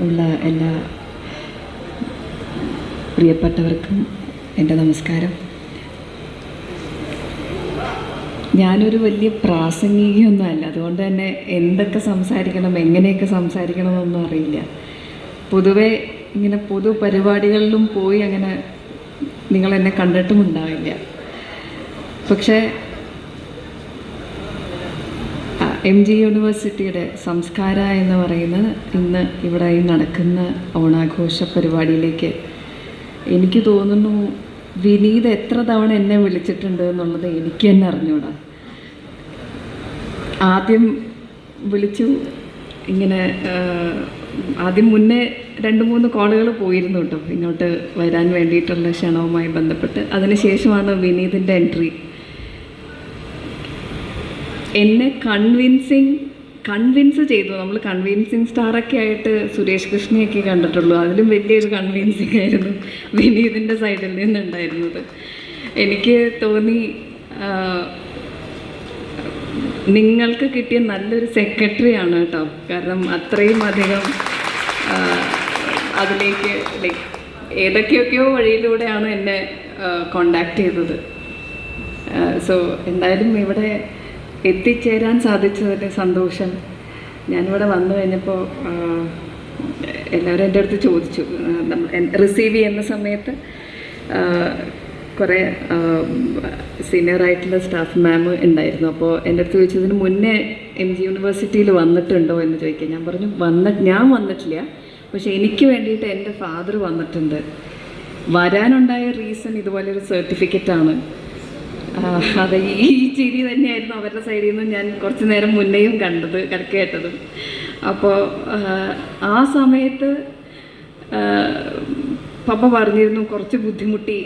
ഉള്ള എല്ലാ പ്രിയപ്പെട്ടവർക്കും എൻ്റെ നമസ്കാരം. ഞാനൊരു വലിയ പ്രാസംഗികയൊന്നുമല്ല, അതുകൊണ്ട് തന്നെ എന്തൊക്കെ സംസാരിക്കണം, എങ്ങനെയൊക്കെ സംസാരിക്കണമെന്നൊന്നും അറിയില്ല. പൊതുവെ ഇങ്ങനെ പൊതു പരിപാടികളിലും പോയി അങ്ങനെ നിങ്ങളെന്നെ കണ്ടിട്ടും ഉണ്ടാവില്ല. പക്ഷേ MG യൂണിവേഴ്സിറ്റിയുടെ സംസ്കാര എന്ന് പറയുന്ന ഇന്ന് ഇവിടെ ഈ നടക്കുന്ന ഓണാഘോഷ പരിപാടിയിലേക്ക് എനിക്ക് തോന്നുന്നു വിനീത് എത്ര തവണ എന്നെ വിളിച്ചിട്ടുണ്ട് എന്നുള്ളത് എനിക്ക് തന്നെ അറിഞ്ഞൂടാ. ആദ്യം വിളിച്ചു, ഇങ്ങനെ ആദ്യം മുന്നേ 2-3 കോളുകൾ പോയിരുന്നു കേട്ടോ, ഇങ്ങോട്ട് വരാൻ വേണ്ടിയിട്ടുള്ള ക്ഷണവുമായി ബന്ധപ്പെട്ട്. അതിനുശേഷമാണ് വിനീതിൻ്റെ എൻട്രി. എന്നെ കൺവിൻസ് ചെയ്തു. നമ്മൾ കൺവിൻസിങ് സ്റ്റാറൊക്കെ ആയിട്ട് സുരേഷ് കൃഷ്ണയൊക്കെ കണ്ടിട്ടുള്ളൂ, അതിലും വലിയൊരു കൺവിൻസിങ് ആയിരുന്നു വിനീതിൻ്റെ സൈഡിൽ നിന്നുണ്ടായിരുന്നത്. എനിക്ക് തോന്നി നിങ്ങൾക്ക് കിട്ടിയ നല്ലൊരു സെക്രട്ടറിയാണ് കേട്ടോ. കാരണം അത്രയും അധികം അതിലേക്ക് ഏതൊക്കെയൊക്കെയോ വഴിയിലൂടെയാണ് എന്നെ കോണ്ടാക്ട് ചെയ്തത്. സോ എന്തായാലും ഇവിടെ എത്തിച്ചേരാൻ സാധിച്ചതിൻ്റെ സന്തോഷം. ഞാനിവിടെ വന്നു കഴിഞ്ഞപ്പോൾ എല്ലാവരും എൻ്റെ അടുത്ത് ചോദിച്ചു, റിസീവ് ചെയ്യുന്ന സമയത്ത് കുറേ സീനിയറായിട്ടുള്ള സ്റ്റാഫ് മാം ഉണ്ടായിരുന്നു. അപ്പോൾ എൻ്റെ അടുത്ത് ചോദിച്ചതിന് മുന്നേ MG യൂണിവേഴ്സിറ്റിയിൽ വന്നിട്ടുണ്ടോ എന്ന് ചോദിക്കുക. ഞാൻ പറഞ്ഞു ഞാൻ വന്നിട്ടില്ല, പക്ഷേ എനിക്ക് വേണ്ടിയിട്ട് എൻ്റെ ഫാദർ വന്നിട്ടുണ്ട്. വരാനുണ്ടായ റീസൺ ഇതുപോലൊരു സർട്ടിഫിക്കറ്റാണ്. അത് ഈ ചിരി തന്നെയായിരുന്നു അവരുടെ സൈഡിൽ നിന്ന് ഞാൻ കുറച്ച് നേരം മുന്നേയും കേട്ടതും. അപ്പോൾ ആ സമയത്ത് പപ്പ പറഞ്ഞിരുന്നു കുറച്ച് ബുദ്ധിമുട്ടി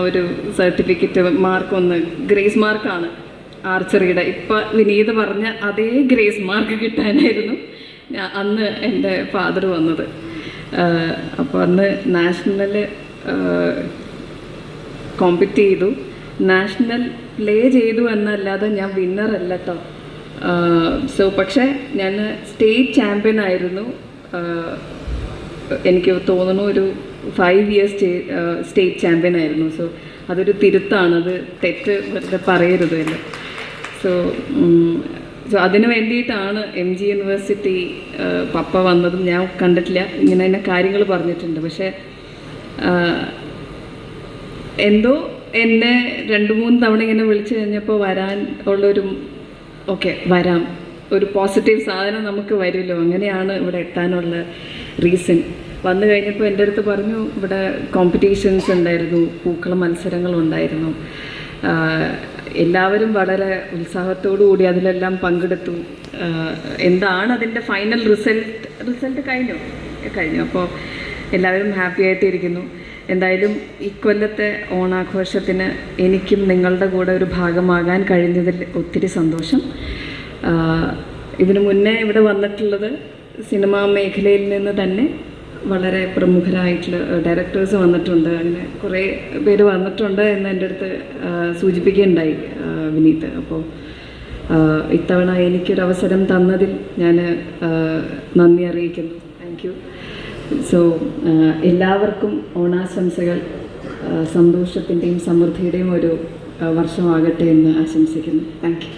ഒരു സർട്ടിഫിക്കറ്റ് മാർക്കൊന്ന്, ഗ്രേസ് മാർക്കാണ് ആർച്ചറിയുടെ. ഇപ്പം വിനീത് പറഞ്ഞ അതേ ഗ്രേസ് മാർക്ക് കിട്ടാനായിരുന്നു അന്ന് എൻ്റെ ഫാദർ വന്നത്. അപ്പോൾ അന്ന് നാഷണൽ കോമ്പറ്റ് ചെയ്തു, നാഷണൽ പ്ലേ ചെയ്തു എന്നല്ലാതെ ഞാൻ വിന്നറല്ല കേട്ടോ. സോ പക്ഷേ ഞാൻ സ്റ്റേറ്റ് ചാമ്പ്യൻ ആയിരുന്നു. എനിക്ക് തോന്നുന്നു ഒരു 5 years സ്റ്റേറ്റ് ചാമ്പ്യൻ ആയിരുന്നു. സോ അതൊരു തിരുത്താണ്, അത് തെറ്റ് വെറുതെ പറയരുത് അല്ലേ. സോ അതിന് വേണ്ടിയിട്ടാണ് MG യൂണിവേഴ്സിറ്റി പപ്പ വന്നതും. ഞാൻ കണ്ടിട്ടില്ല, ഇങ്ങനെ തന്നെ കാര്യങ്ങൾ പറഞ്ഞിട്ടുണ്ട്. പക്ഷേ എന്തോ എന്നെ 2-3 തവണ ഇങ്ങനെ വിളിച്ചു കഴിഞ്ഞപ്പോൾ വരാൻ ഉള്ളൊരു വരാം, ഒരു പോസിറ്റീവ് സാധനം നമുക്ക് വരുമല്ലോ, അങ്ങനെയാണ് ഇവിടെ എത്താനുള്ള റീസൺ. വന്നു കഴിഞ്ഞപ്പോൾ എൻ്റെ അടുത്ത് പറഞ്ഞു ഇവിടെ കോമ്പറ്റീഷൻസ് ഉണ്ടായിരുന്നു, പൂക്കള മത്സരങ്ങളുണ്ടായിരുന്നു. എല്ലാവരും വളരെ ഉത്സാഹത്തോടു കൂടി അതിലെല്ലാം പങ്കെടുത്തു. എന്താണ് അതിൻ്റെ ഫൈനൽ റിസൾട്ട് കഴിഞ്ഞു. അപ്പോൾ എല്ലാവരും ഹാപ്പി ആയിട്ടിരിക്കുന്നു. എന്തായാലും ഇക്കൊല്ലത്തെ ഓണാഘോഷത്തിന് എനിക്കും നിങ്ങളുടെ കൂടെ ഒരു ഭാഗമാകാൻ കഴിഞ്ഞതിൽ ഒത്തിരി സന്തോഷം. ഇതിനു മുന്നേ ഇവിടെ വന്നിട്ടുള്ളത് സിനിമാ മേഖലയിൽ നിന്ന് തന്നെ വളരെ പ്രമുഖരായിട്ടുള്ള ഡയറക്ടേഴ്സ് വന്നിട്ടുണ്ട്, അങ്ങനെ കുറേ പേര് വന്നിട്ടുണ്ട് എന്ന് എൻ്റെ അടുത്ത് സൂചിപ്പിക്കുകയുണ്ടായി വിനീത്. അപ്പോൾ ഇത്തവണ എനിക്കൊരവസരം തന്നതിൽ ഞാൻ നന്ദി അറിയിക്കുന്നു. Thank you. സോ എല്ലാവർക്കും ഓണാശംസകൾ. സന്തോഷത്തിൻ്റെയും സമൃദ്ധിയുടെയും ഒരു വർഷമാകട്ടെ എന്ന് ആശംസിക്കുന്നു. Thank you.